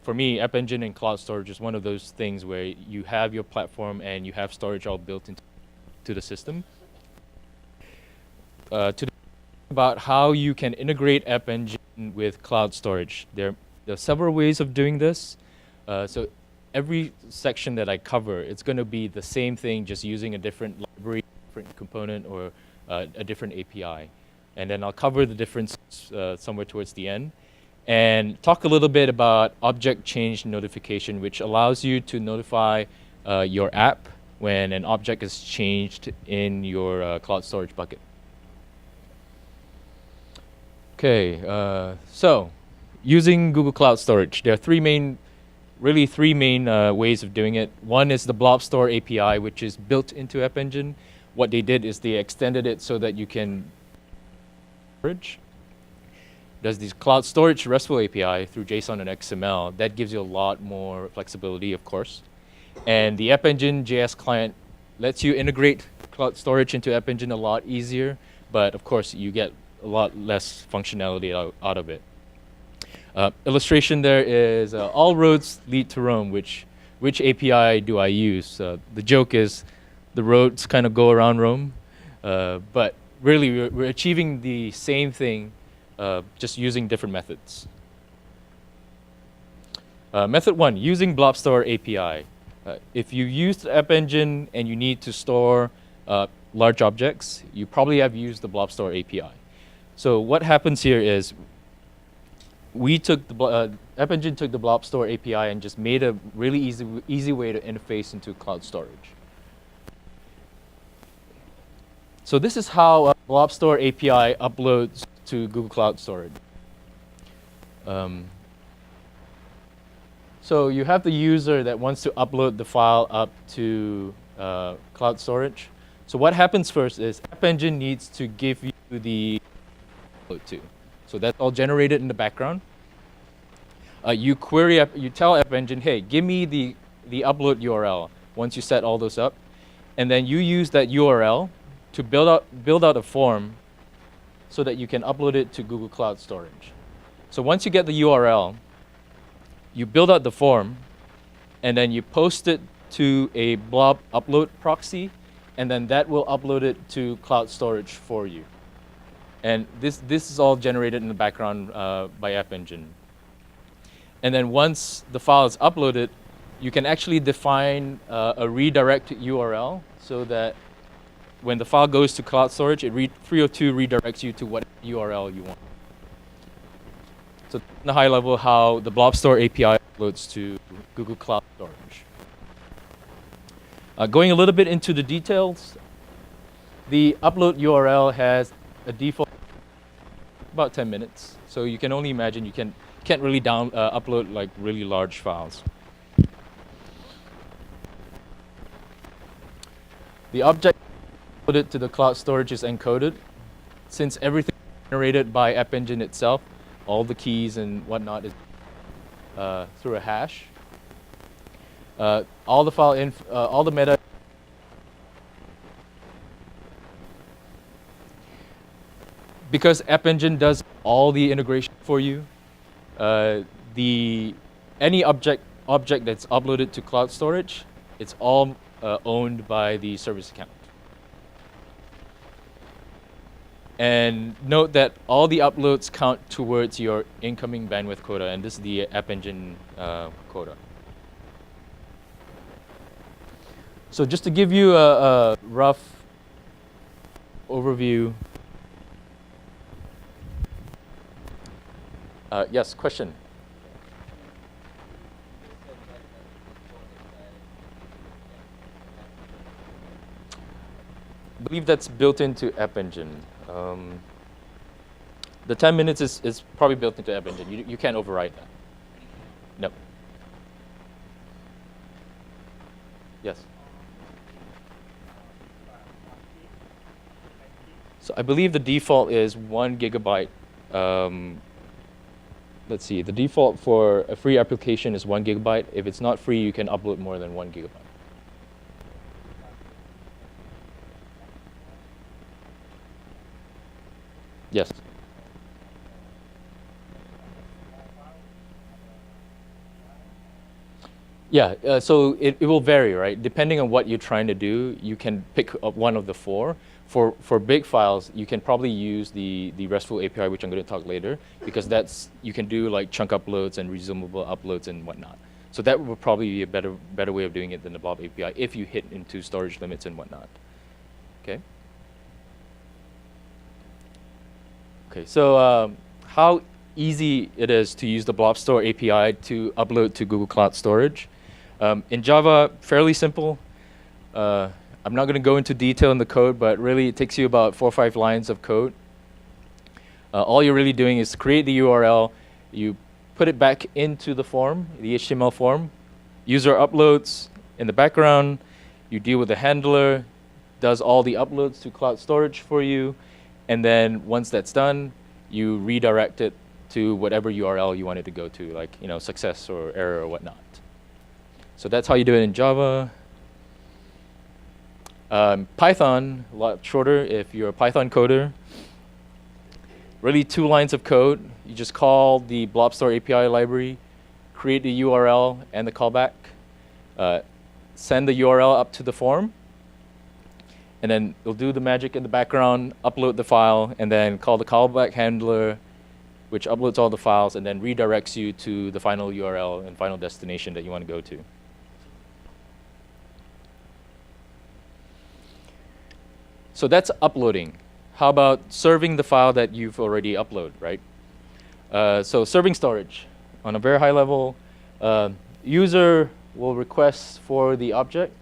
for me, AppEngine and cloud storage is one of those things where you have your platform and you have storage all built into the system. To about how you can integrate AppEngine with cloud storage. There are several ways of doing this. So every section that I cover, it's going to be the same thing, just using a different library, different component, or a different API. And then I'll cover the difference somewhere towards the end. And talk a little bit about object change notification, which allows you to notify your app when an object is changed in your cloud storage bucket. Okay, so using Google Cloud Storage, there are three main ways of doing it. One is the Blob Store API, which is built into AppEngine. What they did is they extended it so that you can storage. There's this Cloud Storage RESTful API through JSON and XML. That gives you a lot more flexibility, of course. And the AppEngine JS client lets you integrate cloud storage into AppEngine a lot easier, but of course you get a lot less functionality out of it. Illustration there is all roads lead to Rome. Which API do I use? The joke is the roads kind of go around Rome, but really we're achieving the same thing, just using different methods. Method 1, using Blob Store API. If you use the AppEngine and you need to store large objects, you probably have used the Blob Store API. So what happens here is we took the AppEngine took the Blob Store API and just made a really easy way to interface into cloud storage. So this is how Blob Store API uploads to Google Cloud Storage. So you have the user that wants to upload the file up to cloud storage. So what happens first is AppEngine needs to give you the upload to. So that's all generated in the background. You tell AppEngine, hey, give me the upload URL once you set all those up. And then you use that URL to build out a form so that you can upload it to Google Cloud Storage. So once you get the URL, you build out the form, and then you post it to a blob upload proxy, and then that will upload it to cloud storage for you. And this is all generated in the background by AppEngine. And then once the file is uploaded, you can actually define a redirect URL so that when the file goes to cloud storage, 302 redirects you to what URL you want. So in a high level, how the Blob Store API uploads to Google Cloud Storage. Going a little bit into the details, the upload URL has a default about 10 minutes. So you can only imagine you can't really upload like really large files. The object uploaded to the cloud storage is encoded. Since everything is generated by AppEngine itself, all the keys and whatnot is through a hash. All the meta. Because AppEngine does all the integration for you, any object that's uploaded to cloud storage, it's all owned by the service account. And note that all the uploads count towards your incoming bandwidth quota, and this is the AppEngine quota. So just to give you a rough overview. Yes, question? I believe that's built into AppEngine. The 10 minutes is probably built into AppEngine. You can't override that. No. Yes. So I believe the default is 1 gigabyte. Let's see, the default for a free application is 1 gigabyte. If it's not free, you can upload more than 1 gigabyte. Yes. Yeah, so it will vary, right? Depending on what you're trying to do, you can pick up one of the four. For big files, you can probably use the RESTful API, which I'm going to talk later, because you can do like chunk uploads and resumable uploads and whatnot. So that would probably be a better way of doing it than the Blob API if you hit into storage limits and whatnot. Okay. Okay. So how easy it is to use the Blob Store API to upload to Google Cloud Storage. In Java, fairly simple. I'm not going to go into detail in the code, but really it takes you about 4 or 5 lines of code. All you're really doing is create the URL, you put it back into the form, the HTML form, user uploads in the background, you deal with the handler, does all the uploads to cloud storage for you, and then once that's done, you redirect it to whatever URL you want it to go to, like success or error or whatnot. So that's how you do it in Java. Python, a lot shorter if you're a Python coder. Really 2 lines of code. You just call the BlobStore API library, create the URL and the callback, send the URL up to the form, and then it'll do the magic in the background, upload the file, and then call the callback handler, which uploads all the files and then redirects you to the final URL and final destination that you want to go to. So that's uploading. How about serving the file that you've already uploaded, right? So serving storage. On a very high level, user will request for the object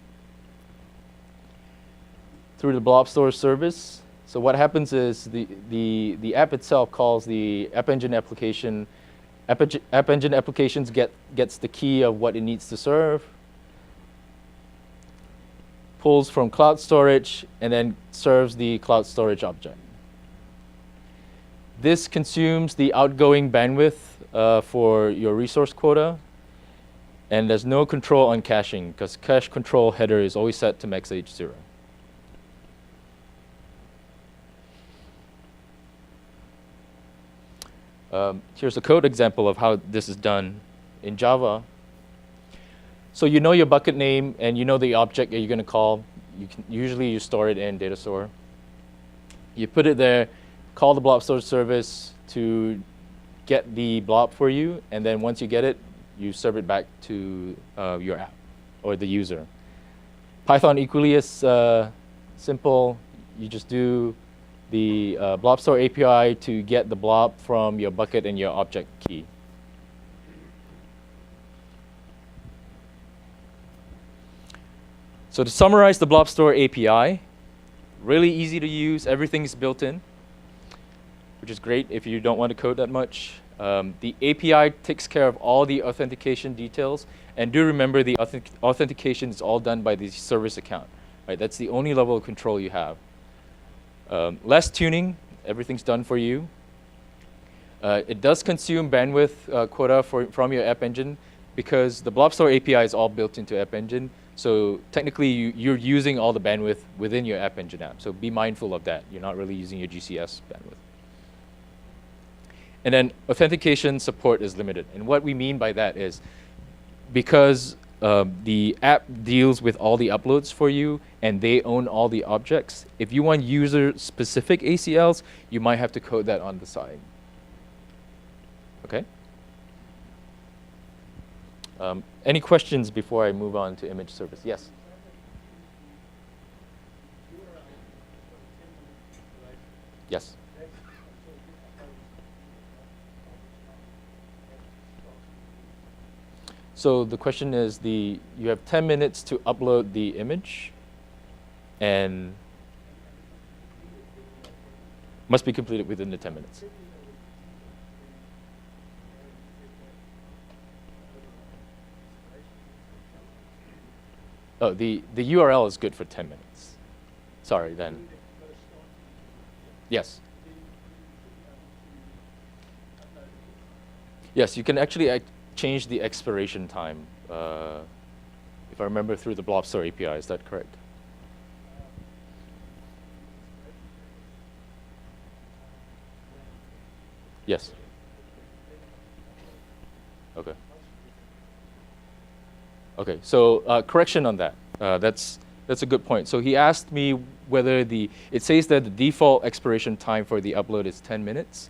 through the BlobStore service. So what happens is the app itself calls the AppEngine application. AppEngine applications gets the key of what it needs to serve, pulls from cloud storage, and then serves the cloud storage object. This consumes the outgoing bandwidth for your resource quota, and there's no control on caching because cache control header is always set to max age 0. Here's a code example of how this is done in Java. So you know your bucket name and you know the object that you're going to call. Usually you store it in data store. You put it there, call the BlobStore service to get the blob for you, and then once you get it, you serve it back to your app or the user. Python equally as simple. You just do the BlobStore API to get the blob from your bucket and your object key. So to summarize the BlobStore API, really easy to use. Everything is built in, which is great if you don't want to code that much. The API takes care of all the authentication details. And do remember the authentication is all done by the service account. Right? That's the only level of control you have. Less tuning, everything's done for you. It does consume bandwidth quota from your AppEngine because the BlobStore API is all built into AppEngine. So technically, you're using all the bandwidth within your AppEngine app. So be mindful of that. You're not really using your GCS bandwidth. And then authentication support is limited. And what we mean by that is because the app deals with all the uploads for you and they own all the objects, if you want user-specific ACLs, you might have to code that on the side. Okay? Any questions before I move on to image service? Yes? Yes. So the question is, you have 10 minutes to upload the image, and must be completed within the 10 minutes. Oh, the URL is good for 10 minutes. Sorry, then. Yes. Yes, you can actually change the expiration time, if I remember, through the BlobStore API. Is that correct? Yes. Okay, so correction on that. That's a good point. So he asked me whether it says that the default expiration time for the upload is 10 minutes,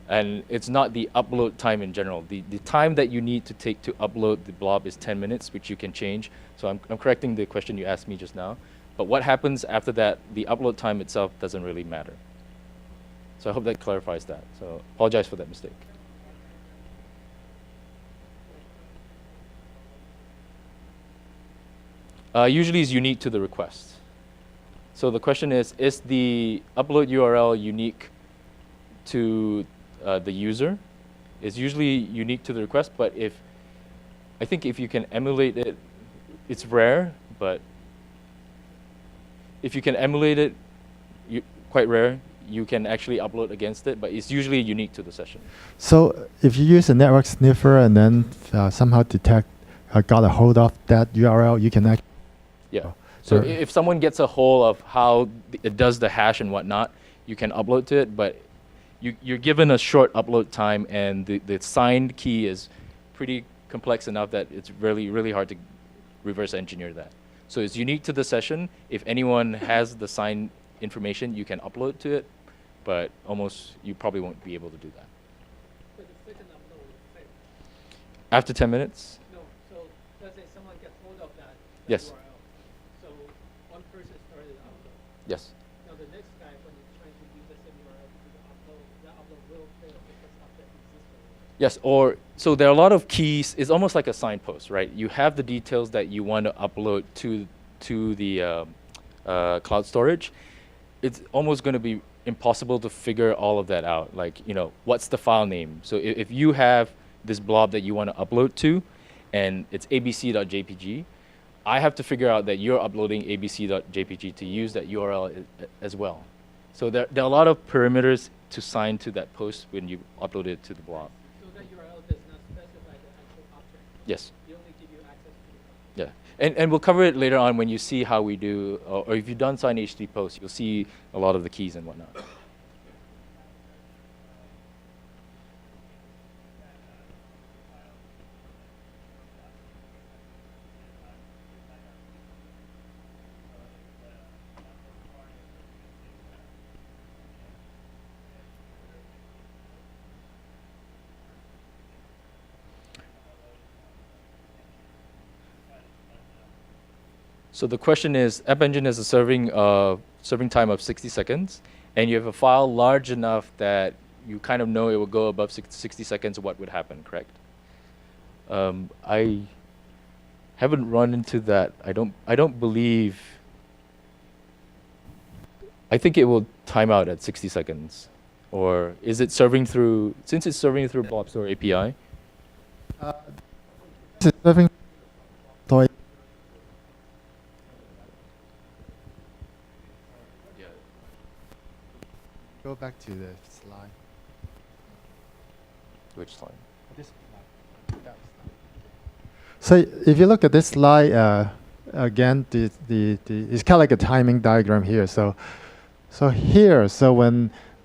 and it's not the upload time in general. The time that you need to take to upload the blob is 10 minutes, which you can change. So I'm correcting the question you asked me just now. But what happens after that, the upload time itself doesn't really matter. So I hope that clarifies that. So apologize for that mistake. Usually is unique to the request. So the question is the upload URL unique to the user? It's usually unique to the request, but I think if you can emulate it, it's rare, but if you can emulate it, quite rare, you can actually upload against it, but it's usually unique to the session. So if you use a network sniffer and then somehow detect, got a hold of that URL, you can actually. Yeah. So if someone gets a hold of how it does the hash and whatnot, you can upload to it, but you're given a short upload time, and the signed key is pretty complex enough that it's really, really hard to reverse engineer that. So it's unique to the session. If anyone has the signed information, you can upload to it, but you probably won't be able to do that. But the second upload will fail. After 10 minutes? No, so let's say someone gets hold of that Yes. URL. So one person started the upload. Yes. Now the next guy, when he's trying to use the same URL to do the upload, that upload will fail because of that existing. Yes, so there are a lot of keys. It's almost like a signpost, right? You have the details that you want to upload to the cloud storage. It's almost going to be impossible to figure all of that out. Like, what's the file name? So if you have this blob that you want to upload to, and it's abc.jpg, I have to figure out that you're uploading abc.jpg to use that URL as well. So there are a lot of parameters to sign to that post when you upload it to the blob. So that URL does not specify the actual object. Yes. It only give you access to the object. Yeah, and we'll cover it later on when you see how we do, or if you've done sign HTTP posts, you'll see a lot of the keys and whatnot. So the question is, AppEngine has a serving time of 60 seconds, and you have a file large enough that you kind of know it will go above 60 seconds, what would happen, correct? I haven't run into that. I don't believe. I think it will time out at 60 seconds. Or is it serving through, since it's serving through Blob Store API? It's serving store. Go back to the slide. Which slide? This slide. So if you look at this slide again, it's kind of like a timing diagram here. So here,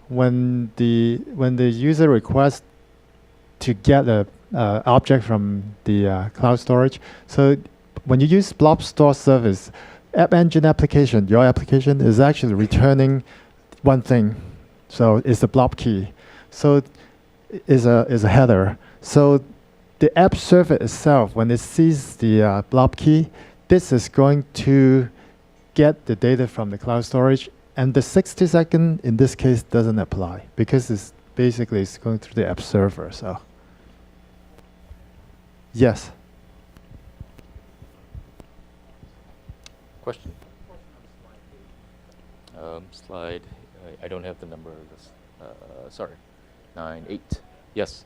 when the user requests to get a object from the cloud storage, so when you use blob store service, AppEngine application, your application is actually returning one thing. So it's a blob key. So is a header. So the app server itself, when it sees the blob key, this is going to get the data from the cloud storage, and the 60 second in this case doesn't apply because it's basically going through the app server. So yes. Question? Slide. I don't have the number of this. Sorry. 9, 8. Yes.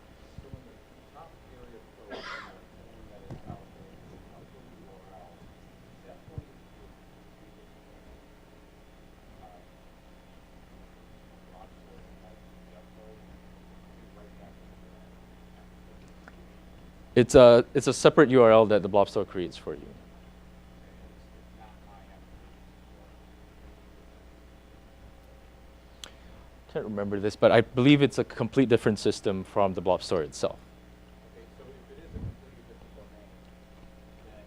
It's a separate URL that the blob store creates for you. Can't remember this, but I believe it's a complete different system from the blob store itself. Okay, so if it is a completely different domain, then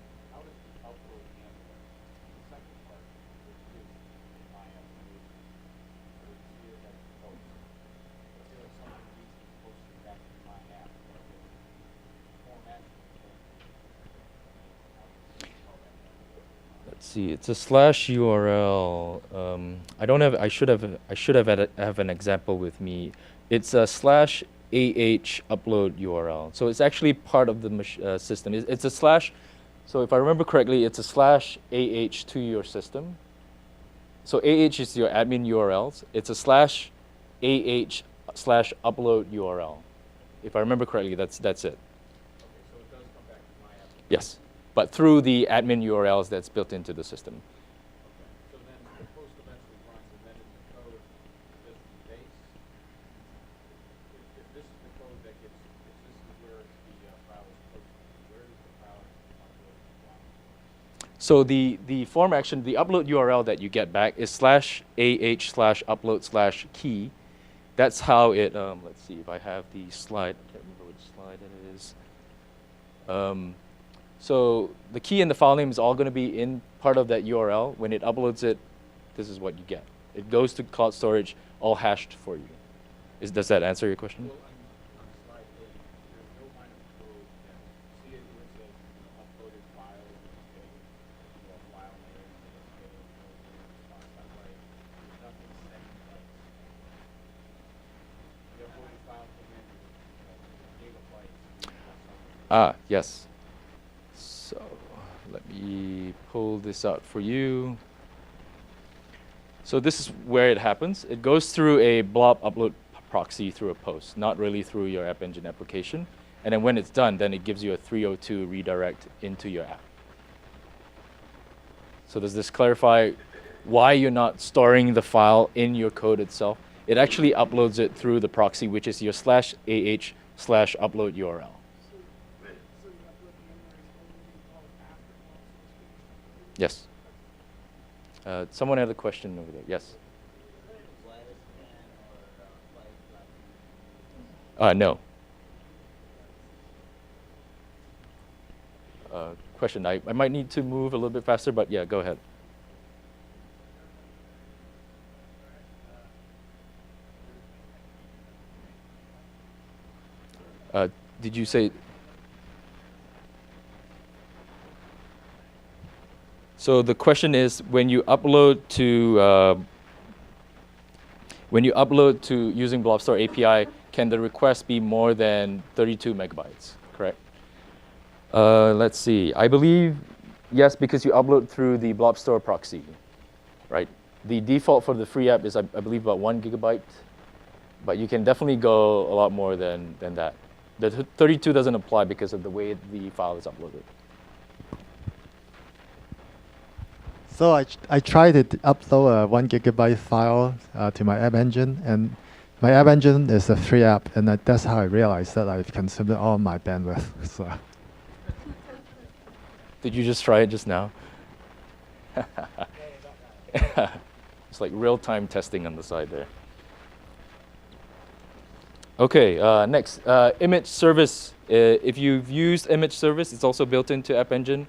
see. It's a slash URL. I don't have. I should have have an example with me. It's a slash AH upload URL. So it's actually part of the system. It's a slash. So if I remember correctly, it's a slash AH to your system. So AH is your admin URLs. It's a slash AH slash upload URL. If I remember correctly, that's it. Okay, so it does come back to my application. Yes, but through the admin URLs that's built into the system. Okay, so then the post eventually runs, and then in the code, does the base, if this is the code that gets, if this is where the file is posted, where does the file upload from? So the form action, the upload URL that you get back is slash AH slash upload slash key. That's how it, let's see if I have the slide. I can't remember which slide it is. So the key and the file name is all going to be in part of that URL. When it uploads it, this is what you get. It goes to cloud storage, all hashed for you. Does that answer your question? Well, on slide 8, there's no line of code that, see it where it says, uploaded file, file name, response.write. There's nothing setting bytes. The uploaded file came in, gigabytes. Yes. So let me pull this out for you. So this is where it happens. It goes through a blob upload proxy through a post, not really through your AppEngine application. And then when it's done, then it gives you a 302 redirect into your app. So does this clarify why you're not storing the file in your code itself? It actually uploads it through the proxy, which is your slash AH slash upload URL. Yes. Someone had a question over there. Yes. No. Question. I might need to move a little bit faster, but yeah, go ahead. Did you say? So the question is, when you upload to using BlobStore API, can the request be more than 32 megabytes? Correct. Let's see. I believe yes, because you upload through the BlobStore proxy, right? The default for the free app is, I believe, about 1 gigabyte, but you can definitely go a lot more than that. The 32 doesn't apply because of the way the file is uploaded. So I tried to upload a 1 gigabyte file to my AppEngine, and my AppEngine is a free app, and that's how I realized that I've consumed all my bandwidth. So. Did you just try it just now? It's like real-time testing on the side there. Okay, next, image service. If you've used image service, it's also built into AppEngine.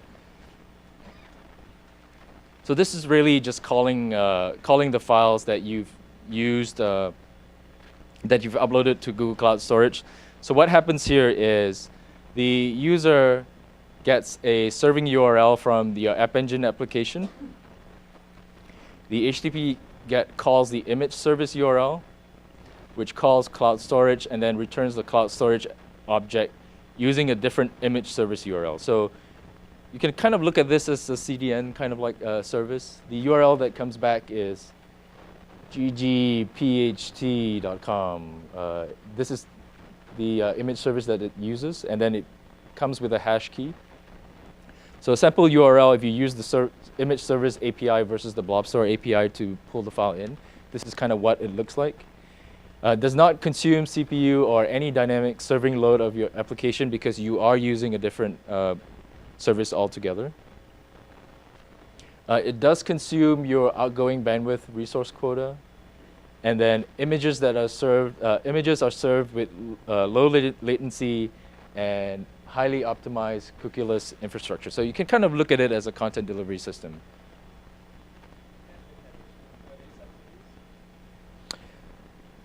So this is really just calling the files that you've used, that you've uploaded to Google Cloud Storage. So what happens here is the user gets a serving URL from the AppEngine application. The HTTP GET calls the image service URL, which calls cloud storage and then returns the cloud storage object using a different image service URL. So you can kind of look at this as a CDN kind of like service. The URL that comes back is ggpht.com. This is the image service that it uses, and then it comes with a hash key. So a sample URL, if you use the image service API versus the BlobStore API to pull the file in, this is kind of what it looks like. Does not consume CPU or any dynamic serving load of your application because you are using a different service altogether. It does consume your outgoing bandwidth resource quota, and then images are served with low latency and highly optimized cookieless infrastructure. So you can kind of look at it as a content delivery system.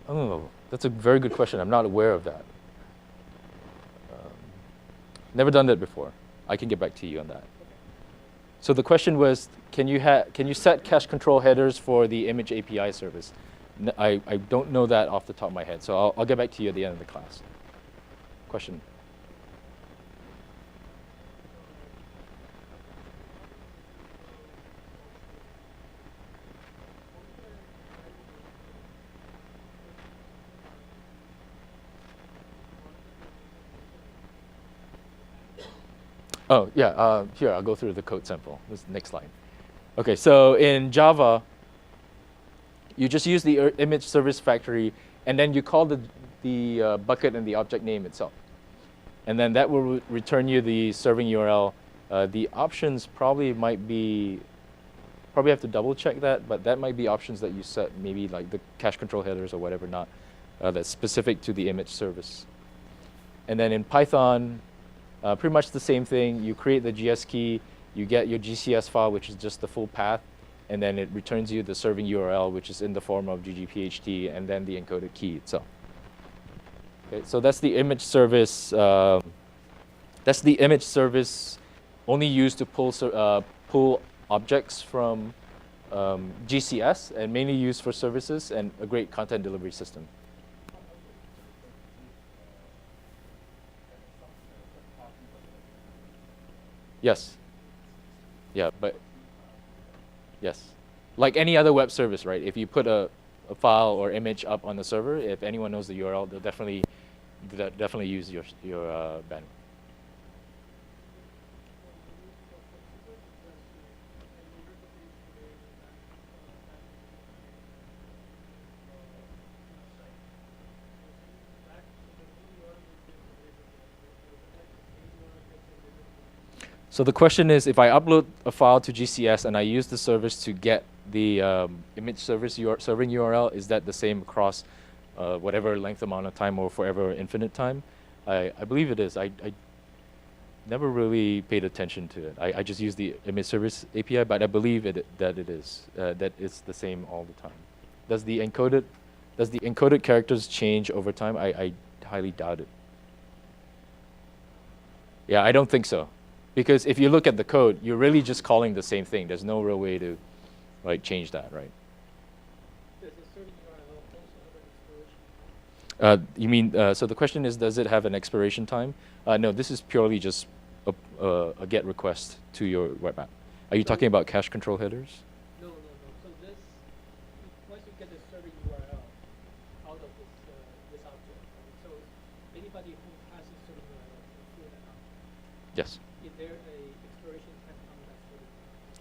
Oh, that's a very good question. I'm not aware of that. Never done that before. I can get back to you on that. So the question was, can you set cache control headers for the image API service? I don't know that off the top of my head, so I'll get back to you at the end of the class. Question. Oh, yeah, here, I'll go through the code sample. This is the next slide. Okay, so in Java, you just use the image service factory, and then you call the bucket and the object name itself. And then that will return you the serving URL. The options probably have to double check that, but that might be options that you set, maybe like the cache control headers or whatever not, that's specific to the image service. And then in Python, pretty much the same thing. You create the GS key, you get your GCS file, which is just the full path, and then it returns you the serving URL, which is in the form of ggpht, and then the encoded key itself. Okay, so that's the image service. That's the image service only used to pull objects from GCS, and mainly used for services and a great content delivery system. Yes. Yeah, but yes. Like any other web service, right? If you put a file or image up on the server, if anyone knows the URL, they'll definitely use your bandwidth. So the question is, if I upload a file to GCS and I use the service to get the image service serving URL, is that the same across whatever length amount of time or forever infinite time? I believe it is. I never really paid attention to it. I just use the image service API, but I believe that it is. That it's the same all the time. Does the encoded characters change over time? I highly doubt it. Yeah, I don't think so. Because if you look at the code, you're really just calling the same thing. There's no real way to like change that, right? Does the serving URL also have an expiration? You mean, so the question is, does it have an expiration time? No, this is purely just a GET request to your web app. Are you talking about cache control headers? No. So this, once you get the serving URL out of this object, so anybody who has a serving URL can fill that out. Yes. Is there a expiration time on that serving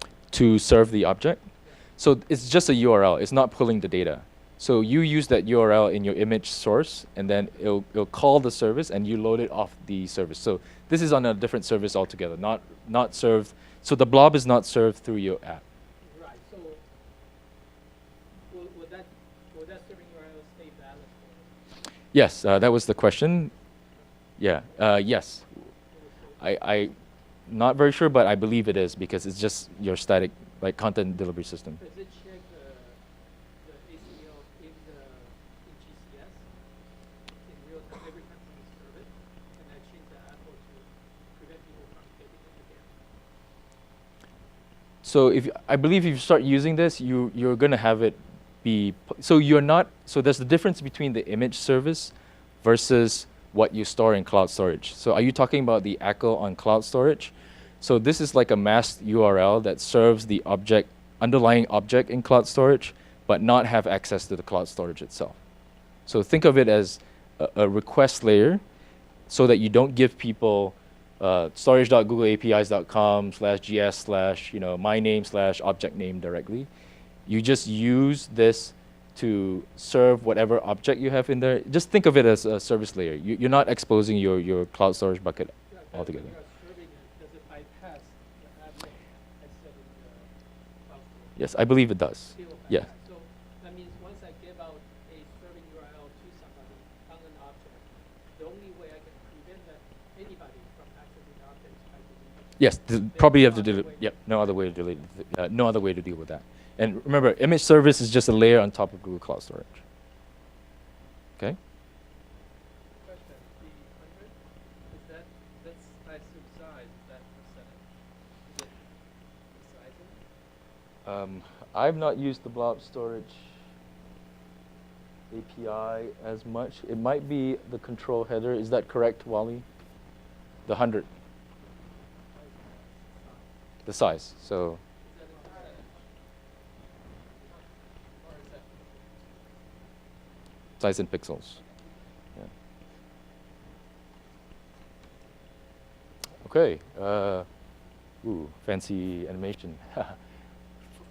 URL? To serve the object? Yeah. So it's just a URL. It's not pulling the data. So you use that URL in your image source, and then it'll call the service, and you load it off the service. So this is on a different service altogether, not served. So the blob is not served through your app. Right. So would that serving URL stay valid for? Yes, that was the question. Yeah. Yes. I not very sure, but I believe it is, because it's just your static like content delivery system. Does it check the ACL in GCS in real time every time you serve it, and then change the apple to prevent people from getting it again? So I believe if you start using this, you're gonna have it be so you're not. So there's the difference between the image service versus what you store in cloud storage. So are you talking about the ACL on cloud storage? So this is like a masked URL that serves the underlying object in cloud storage, but not have access to the cloud storage itself. So think of it as a request layer, so that you don't give people storage.googleapis.com/gs/ my name/object name directly. You just use this to serve whatever object you have in there. Just think of it as a service layer. You're not exposing your cloud storage bucket altogether. When you are serving it, does it bypass the admin I set in the cloud storage? Yes, I believe it does. Still Yeah. bypass. So that means once I give out a serving URL to somebody on an object, the only way I can prevent that anybody from accessing the object is by deleting it. Yes, probably have to delete. Yep, no other way to delete. No other way to deal with that. And remember, image service is just a layer on top of Google Cloud Storage. Okay. Question, the 100, that's I assume size, is that percentage? Is it I've not used the blob storage API as much. It might be the control header. Is that correct, Wally? The 100. The size. So size in pixels. Yeah. Okay. Ooh, fancy animation.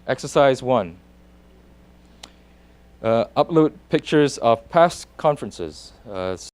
Exercise 1. Upload pictures of past conferences.